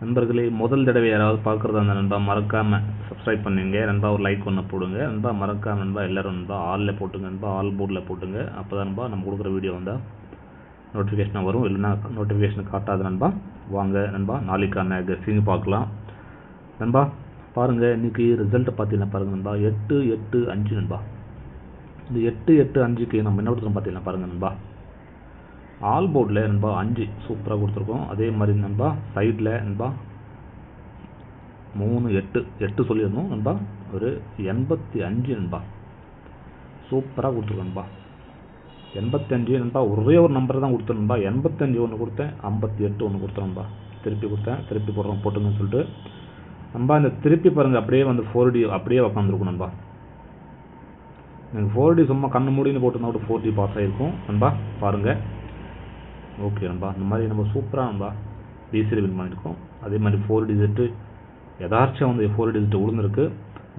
நண்பர்களே, முதல் தடவை யாராவது பார்க்குறதா இருந்தால் நண்பா மறக்காமல் சப்ஸ்கிரைப் பண்ணுங்க நண்பா. ஒரு லைக் ஒன்று போடுங்க நண்பா. மறக்காம நண்பா எல்லோரும் நண்பா ஆலில் போட்டுங்க நண்பா. ஆல் போர்டில் போட்டுங்க. அப்போ தான் நண்பா நம்ம கொடுக்குற வீடியோ வந்தால் நோட்டிஃபிகேஷனாக வரும். இல்லைன்னா நோட்டிஃபிகேஷன் காட்டாது நண்பா. வாங்க நண்பா நாளைக்கான கெஸ்ஸிங் பார்க்கலாம் நண்பா. பாருங்கள், இன்றைக்கி ரிசல்ட்டை பார்த்தீங்கன்னா பாருங்கள் நண்பா, 8-8-5 நண்பா. இந்த 8-8-5க்கு நம்ம என்ன கொடுத்துருக்கோம் பார்த்தீங்கன்னா பாருங்கள் நண்பா. ஆல் போர்டில் நண்பா 5 சூப்பராக கொடுத்துருக்கோம். அதே மாதிரி நண்பா சைடில் நண்பா 3-8 சொல்லிடணும் நண்பா. ஒரு 85 நண்பா சூப்பராக கொடுத்துருக்கோம் நண்பா. 85 நண்பா. ஒரே ஒரு நம்பர் தான் கொடுத்தேன் நண்பா. 85 ஒன்று கொடுத்தேன், 58 ஒன்று கொடுத்தேன் நண்பா. திருப்பி கொடுத்தேன், திருப்பி போடுறோம் போட்டுங்கன்னு சொல்லிட்டு நண்பா. இந்த திருப்பி பாருங்கள், அப்படியே வந்து 4D அப்படியே உக்காந்துருக்கும் நண்பா. நீங்கள் 4D சும்மா கண்ணு மூடின்னு போட்டுருந்தா கூட 4D பாஸ் ஆகிருக்கும் நண்பா. பாருங்கள். ஓகே நண்பா, இந்த மாதிரி நம்ம சூப்பராக நண்பா பிசியில் வின் பண்ணியிருக்கோம். அதே மாதிரி 4 டிஜிட்டு எதாச்சும் வந்து 4 டிஜிட்டு விழுந்துருக்கு.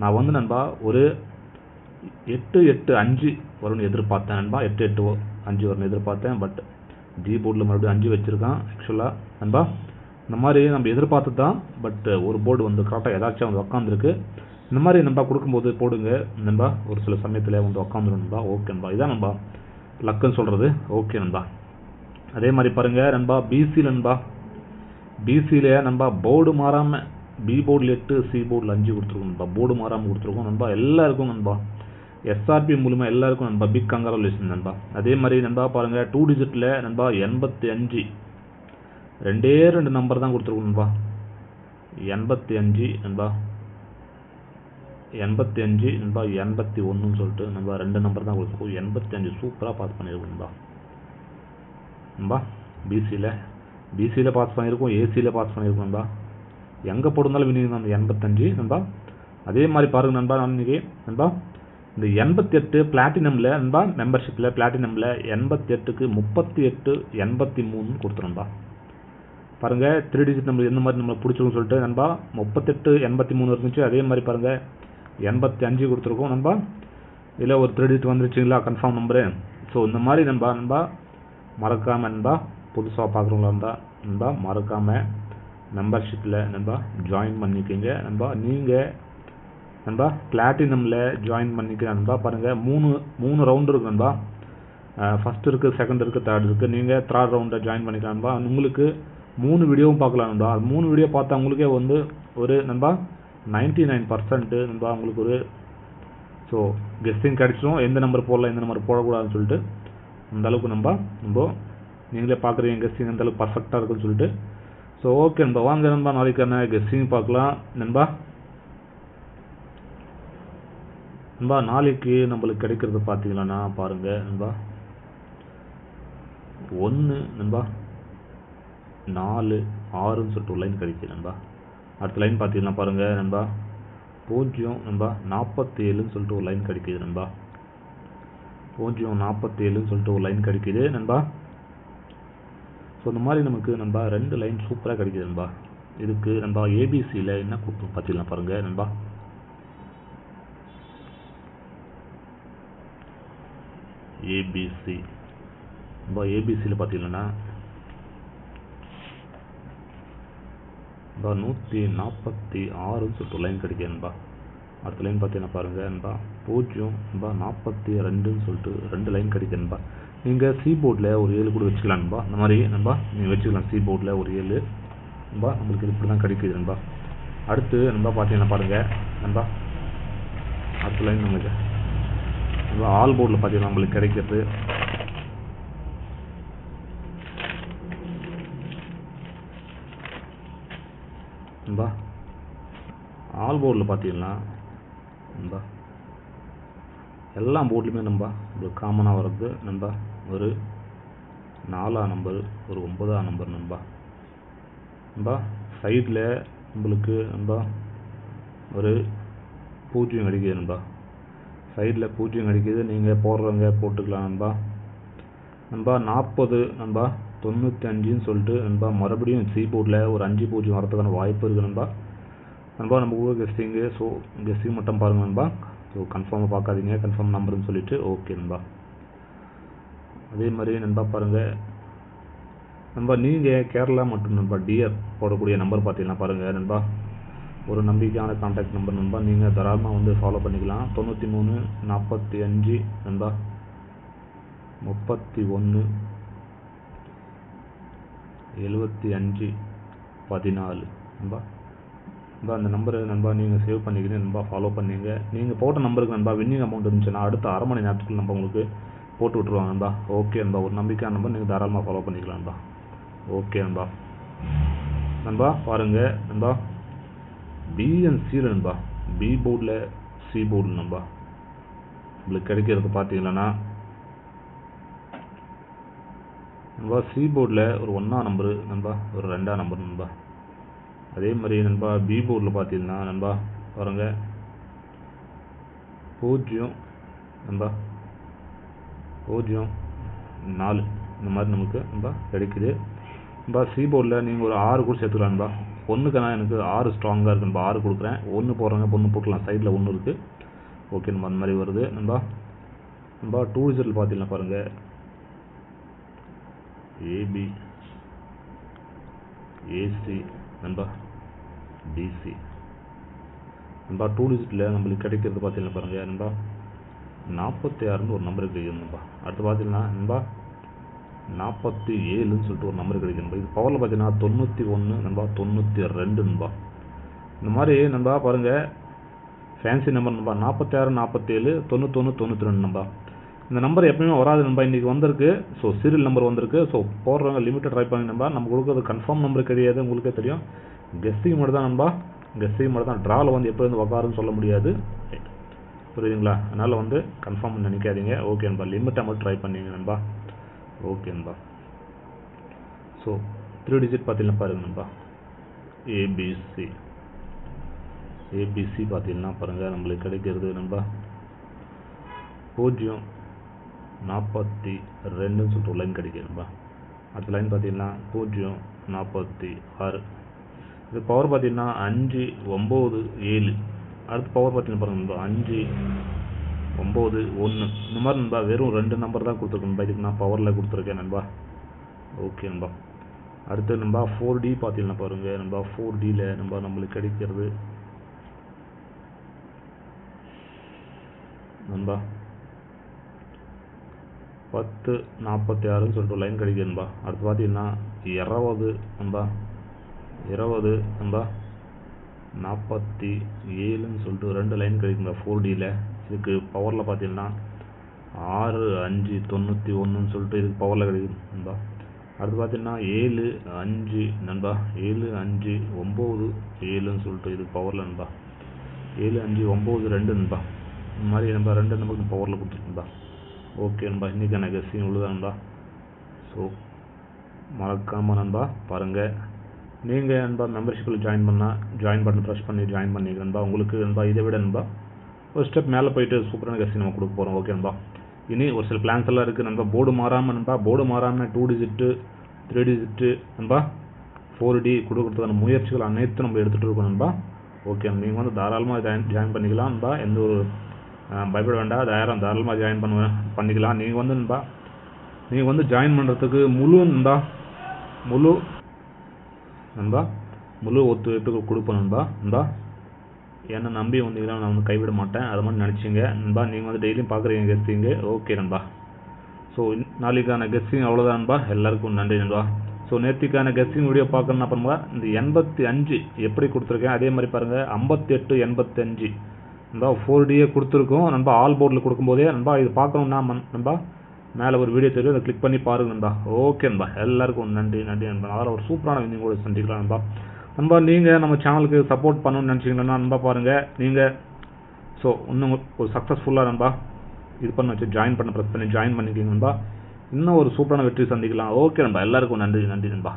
நான் வந்து நண்பா ஒரு 8-8-5 வரும்னு எதிர்பார்த்தேன் நண்பா. 8-8-5 வரும்னு எதிர்பார்த்தேன். பட் ஜி போர்டில் மறுபடியும் 5 வச்சுருக்கான் ஆக்சுவலாக நண்பா. இந்த மாதிரி நம்ம எதிர்பார்த்து தான். பட் ஒரு போர்டு வந்து கரெக்டாக எதாச்சும் வந்து உக்காந்துருக்கு. இந்த மாதிரி நண்பா கொடுக்கும்போது போடுங்க நண்பா. ஒரு சில சமயத்தில் வந்து உக்காந்துரும் நண்பா. ஓகே நண்பா, இதான் நண்பா லக்குன்னு சொல்கிறது. ஓகே நண்பா. அதே மாதிரி பாருங்கள் நண்பா, பிசியில் நண்பா, பிசியில் நண்பா போர்டு மாறாமல் பி போர்டில் 8 சி போர்டில் 5 கொடுத்துருக்கோம் நண்பா. போர்டு மாறாமல் கொடுத்துருக்கோம் நண்பா. எல்லாருக்கும் நண்பா எஸ்ஆர்பி மூலமாக எல்லாருக்கும் நண்பா பிக் கங்க்ராச்சுலேஷன் நண்பா. அதே மாதிரி நண்பா பாருங்கள் 2 டிஜிட்டில் நண்பா 85 2 நம்பர் தான் கொடுத்துருக்கோம் நண்பா. 85 நண்பா, 85 நண்பா, 81ன்னு சொல்லிட்டு நண்பா 2 நம்பர் தான் கொடுத்துருக்கோம். 85 சூப்பராக பாஸ் பண்ணியிருக்கோம் நண்பா. நண்பா பிசியில் பாஸ் பண்ணியிருக்கோம், ஏசியில் பாஸ் பண்ணியிருக்கோம் நண்பா. எங்கே போட்டிருந்தாலும் வினிங் தான் 85 நண்பா. அதே மாதிரி பாருங்கள் நண்பா, நான் இன்றைக்கி நண்பா இந்த 88 பிளாட்டினமில் நண்பா மெம்பர்ஷிப்பில் பிளாட்டினமில் 88க்கு 38-83 கொடுத்துரும் நண்பா. பாருங்கள் 3 டிஜிட் நம்பர் எந்த மாதிரி நம்மளுக்கு பிடிச்சிருக்குன்னு சொல்லிட்டு நண்பா 38-83 இருந்துச்சு. அதே மாதிரி பாருங்கள் 85 கொடுத்துருக்கோம் நண்பா. இதில் ஒரு 3 டிஜிட் வந்துருச்சுங்களா கன்ஃபார்ம் நம்பரு. ஸோ இந்த மாதிரி நண்பா மறக்காமல் நண்பா புதுசாக பார்க்குறவங்களா நண்பா மறக்காமல் மெம்பர்ஷிப்பில் நண்பா ஜாயின் பண்ணிக்கிங்க நண்பா. நீங்கள் நண்பா பிளாட்டினமில் ஜாயின் பண்ணிக்க நண்பா. பாருங்கள் 3 ரவுண்டு இருக்குது நண்பா. ஃபஸ்ட் இருக்குது, செகண்ட் இருக்குது, தேர்ட் இருக்குது. நீங்கள் 3rd ரவுண்டை ஜாயின் பண்ணிக்கலாம் நண்பா. உங்களுக்கு 3 வீடியோவும் பார்க்கலாம் நண்பா. அது 3 வீடியோ பார்த்தா உங்களுக்கே வந்து ஒரு நண்பா 99% நண்பா உங்களுக்கு ஒரு ஸோ கெஸ்டிங் கிடச்சிடும். எந்த நம்பர் போடலாம், எந்த நம்பர் போடக்கூடாதுன்னு சொல்லிட்டு அந்தளவுக்கு நண்பா நீங்களே பார்க்குறீங்க கெஸ்டிங் அந்தளவுக்கு பர்ஃபெக்டாக இருக்குன்னு சொல்லிட்டு. ஸோ ஓகே நண்பா, வாங்க நண்பா நாளைக்கான கெஸ்டிங் பார்க்கலாம் நண்பா. நண்பா நாளைக்கு நம்மளுக்கு கிடைக்கிறது பார்த்தீங்கன்னா பாருங்கள் நண்பா 1 நண்பா 4-6ன்னு சொல்லிட்டு ஒரு லைன் கிடைக்குது நண்பா. அடுத்த லைன் பார்த்தீங்கன்னா பாருங்கள் நண்பா 0 நண்பா 47ன்னு சொல்லிட்டு ஒரு லைன் கிடைக்குது நண்பா. 0-47ன்னு சொல்லிட்டு ஒரு லைன் கிடைக்குது நண்பா. ஸோ இந்த மாதிரி நமக்கு நண்பா 2 லைன் சூப்பராக கிடைக்குது நண்பா. இதுக்கு நண்பா ஏபிசியில் என்ன கூப்பிட்டு பார்த்தீங்கன்னா பாருங்கள் நண்பா. ஏபிசி நண்பா, ஏபிசியில் பார்த்தீங்கன்னா நண்பா 146ன்னு சொல்லிட்டு லைன் கிடைக்குது நண்பா. அடுத்த லைன் பார்த்தீங்கன்னா பாருங்கள் நண்பா 0 நண்பா 42ன்னு சொல்லிட்டு 2 லைன் கிடைக்குது நண்பா. நீங்கள் சி போர்டில் ஒரு 7 கூட வச்சுக்கலாம் நண்பா. இந்த மாதிரி நண்பா நீங்கள் வச்சுக்கலாம் சி போர்டில் ஒரு 7 நண்பா. நம்மளுக்கு இப்படி தான் கிடைக்குது நண்பா. அடுத்து நண்பா பார்த்தீங்கன்னா பாருங்கள் நண்பா அடுத்த லைன் நம்மளுக்கு நண்பா ஆல் போர்டில் பார்த்தீங்கன்னா நம்மளுக்கு கிடைக்கிறது நண்பா. ஆல் போர்டில் பார்த்தீங்கன்னா நண்பா எல்லா போர்ட்லையுமே நண்பா உங்களுக்கு காமனாக வர்றது நண்பா ஒரு 4ஆம் நம்பர், ஒரு 9ஆம் நம்பர் நண்பா. நண்பா சைடில் உங்களுக்கு நண்பா ஒரு 0 கிடைக்குது நண்பா. சைடில் 0 கிடைக்குது. நீங்கள் போடுறவங்க போட்டுக்கலாம் நண்பா. நண்பா 40 நண்பா 95ன்னு சொல்லிட்டு நண்பா மறுபடியும் சி போர்டில் ஒரு 5-0 வரதுக்கான வாய்ப்பு இருக்குது நண்பா. நண்பா நம்ம கூட கெஸ்டிங்கு. ஸோ கெஸ்டிங் மட்டும் பாருங்கள் நண்பா. ஸோ கன்ஃபார்மாக பார்க்காதீங்க, கன்ஃபார்ம் நம்பருன்னு சொல்லிவிட்டு ஓகே நண்பா. அதே மாதிரி நண்பா பாருங்கள் நண்பா நீங்கள் கேரளா மற்றும் நண்பா டிஆர் போடக்கூடிய நம்பர் பார்த்தீங்கன்னா பாருங்கள் நண்பா, ஒரு நம்பிக்கையான கான்டாக்ட் நம்பர் நண்பா. நீங்கள் தாராளமாக வந்து ஃபாலோ பண்ணிக்கலாம். 93 45 நண்பா 31 75 14 நண்பா. நண்பா அந்த நம்பரு நண்பா நீங்கள் சேவ் பண்ணிக்கிறீங்க நண்பா, ஃபாலோ பண்ணிங்க. நீங்கள் போட்ட நம்பருக்கு நண்பா வின்னிங் அமௌண்ட் இருந்துச்சுன்னா அடுத்த அரை மணி நேரத்துக்கு நம்ப உங்களுக்கு போட்டு விட்ருவாங்க நண்பா. ஓகே நண்பா, ஒரு நம்பிக்கையான நம்பர் நீங்கள் தாராளமாக ஃபாலோ பண்ணிக்கலாம் நண்பா. ஓகே நண்பா. நண்பா பாருங்கள் நண்பா, பிஎன்சியில் நண்பா, பி போர்டில் சி போர்டில் நண்பா உங்களுக்கு கிடைக்கிறது பார்த்தீங்கன்னா நண்பா, சி போர்டில் ஒரு 1ஆம் நம்பரு நண்பா, ஒரு 2ஆம் நம்பர் நண்பா. அதே மாதிரி நண்பா பி போர்டில் பார்த்தீங்கன்னா நண்பா பாருங்கள் 0 நண்பா 0 4 இந்த மாதிரி நமக்கு நண்பா கிடைக்குது நண்பா. சி போர்டில் நீங்கள் ஒரு 6 கூட சேர்த்துக்கலாம் நண்பா. ஒன்றுக்கு நான் எனக்கு 6 ஸ்ட்ராங்காக இருக்குது நண்பா, 6 கொடுக்குறேன். 1 போடுறாங்க, 1 போட்டுக்கலாம், சைடில் 1 இருக்குது. ஓகே நண்பா, அந்த மாதிரி வருது நண்பா. நண்பா 2 டிஜிட்டில் பார்த்தீங்கன்னா பாருங்கள் ஏபி ஏசி நண்பா டிசி நண்பா. 2 டிஜிட்டில் நம்மளுக்கு கிடைக்கிறது பார்த்தீங்கன்னா பாருங்கள் நண்பா 46 ஒரு நம்பர் கிடைக்குது நண்பா. அடுத்து பார்த்தீங்கன்னா நண்பா 47ன்னு சொல்லிட்டு ஒரு நம்பர் கிடைக்கும் நண்பா. இது பவரில் பார்த்தீங்கன்னா 91 நண்பா 92 நண்பா. இந்த மாதிரி நண்பா பாருங்கள் ஃபேன்சி நம்பர் நண்பா 46 47 91 92 நண்பா. இந்த நம்பர் எப்பயுமே வராது நண்பா, இன்றைக்கி வந்திருக்கு. ஸோ சீரியல் நம்பர் வந்திருக்கு. ஸோ போடுறவங்க லிமிட்டட் ட்ரை பண்ணி நண்பா. நம்ம கொடுக்குறது கன்ஃபார்ம் நம்பர் கிடையாது, உங்களுக்கே தெரியும். கெஸ்ஸிங் மட்டும் தான் நண்பா, கெஸ்ஸிங் மட்டும் தான். ட்ராவில் வந்து எப்போ வந்து உக்காருன்னு சொல்ல முடியாது, புரியுதுங்களா? அதனால் வந்து கன்ஃபார்ம் நினைக்காதீங்க. ஓகே நண்பா, லிமிட்டை மட்டும் ட்ரை பண்ணிங்க நண்பா. ஓகே நண்பா. ஸோ 3 டிஜிட் பார்த்தீங்கன்னா பாருங்கள் நண்பா ஏபிசி ஏபிசி பார்த்தீங்கன்னா பாருங்கள் நம்மளுக்கு கிடைக்கிறது நண்பா 0 42ன்னு சொல்லிட்டு ஒரு லைன் கிடைக்கும் நண்பா. அடுத்த லைன் பார்த்தீங்கன்னா 0 46. இது பவர் பார்த்தீங்கன்னா 5 9 7. அடுத்து பவர் பார்த்தீங்கன்னா பாருங்கள் நண்பா 5 9 1. இந்த மாதிரி நண்பா வெறும் 2 நம்பர் தான் கொடுத்துருக்கேன் நண்பா. இதுக்கு நான் பவரில் கொடுத்துருக்கேன் நண்பா. ஓகே நண்பா. அடுத்து நண்பா 4D பார்த்தீங்கன்னா பாருங்கள் நண்பா 4Dயில் நண்பா நம்மளுக்கு கிடைக்கிறது நண்பா 10 46ன்னு சொல்லிட்டு ஒரு லைன் கிடைக்கும் நண்பா. அடுத்து பார்த்தீங்கன்னா 20 நண்பா 20 நண்பா 47ன்னு சொல்லிட்டு 2 லைன் கிடைக்குங்க 4Dயில். இதுக்கு பவரில் பார்த்தீங்கன்னா 6 5 91ன்னு சொல்லிட்டு இதுக்கு பவரில் கிடைக்குது நண்பா. அடுத்து பார்த்தீங்கன்னா 7 5 நண்பா 7 5 9 7ன்னு சொல்லிட்டு இதுக்கு பவரில் நண்பா 7 5 9 2 நண்பா. இந்த மாதிரி நண்பா 2 நம்பருக்கு பவரில் கொடுத்துருக்கேன்பா. ஓகே நண்பா, இன்றைக்கான கெஸ்ஸிங் இவ்வளோதான் நண்பா. ஸோ மறக்காமல் நண்பா பாருங்கள். நீங்கள் நண்பா மெம்பர்ஷிப்பில் ஜாயின் பண்ண ப்ரெஸ் பண்ணி ஜாயின் பண்ணிக்க நண்பா. உங்களுக்கு நண்பா இதை விட நண்பா ஒரு ஸ்டெப் மேலே போயிட்டு சூப்பரான கெஸ்ஸிங் நம்ம கொடுக்க போகிறோம். ஓகே நண்பா. இனி ஒரு சில பிளான்ஸ் எல்லாம் இருக்குது நண்பா. போர்டு மாறாமல் நண்பா, போர்டு மாறாமல் 2 டிஜிட்டு 3 டிஜிட்டு நண்பா 4D கொடுக்குறதுக்கான முயற்சிகள் அனைத்தும் நம்ம எடுத்துகிட்டு இருக்கோம் நண்பா. ஓகே, நீங்கள் வந்து தாராளமாக ஜாயின் பண்ணிக்கலாம் நண்பா. எந்த ஒரு பயப்பட வேண்டாம், தாராளமாக ஜாயின் பண்ணிக்கலாம். நீங்கள் வந்து ஜாயின் பண்ணுறதுக்கு முழு ஒத்துழைப்பு கொடுப்போம் நண்பா. என்னை நம்பி வந்தீங்கன்னா நான் வந்து கைவிட மாட்டேன், அது மாதிரி நினச்சிங்க நண்பா. நீங்கள் வந்து டெய்லியும் பார்க்குறீங்க கெஸ்ஸிங்கு. ஓகே நண்பா. ஸோ நாளைக்கான கெஸ்ஸிங் அவ்வளோதான் நண்பா. எல்லாருக்கும் நன்றி நண்பா. ஸோ நேற்றுக்கான கெஸ்ஸிங் வீடியோ பார்க்கணும்னா அப்புறமா இந்த 85 எப்படி கொடுத்துருக்கேன் அதே மாதிரி பாருங்கள். 58 85 நண்பா 4Dயே கொடுத்துருக்கோம் நண்பா. ஆல் போர்டில் கொடுக்கும்போதே நண்பா இது பார்க்கணுன்னா நண்பா மேலே ஒரு வீடியோ தெரியும், அதை கிளிக் பண்ணி பாருங்கள் நண்பா. ஓகே நண்பா, எல்லாருக்கும் நன்றி நண்பா. அதில் ஒரு சூப்பரான வின்னிங் கூட சந்திக்கலாம் நண்பா. நீங்கள் நம்ம சேனலுக்கு சப்போர்ட் பண்ணணும்னு நினச்சிங்கன்னா நண்பா பாருங்கள். நீங்கள் ஸோ இன்னும் ஒரு சக்ஸஸ்ஃபுல்லாக நண்பா இது பண்ண வச்சு ப்ரெஸ் பண்ணி ஜாயின் பண்ணிக்கிங்க நண்பா. இன்னும் ஒரு சூப்பரான வெற்றி சந்திக்கலாம். ஓகே நண்பா, எல்லாருக்கும் நன்றி நண்பா.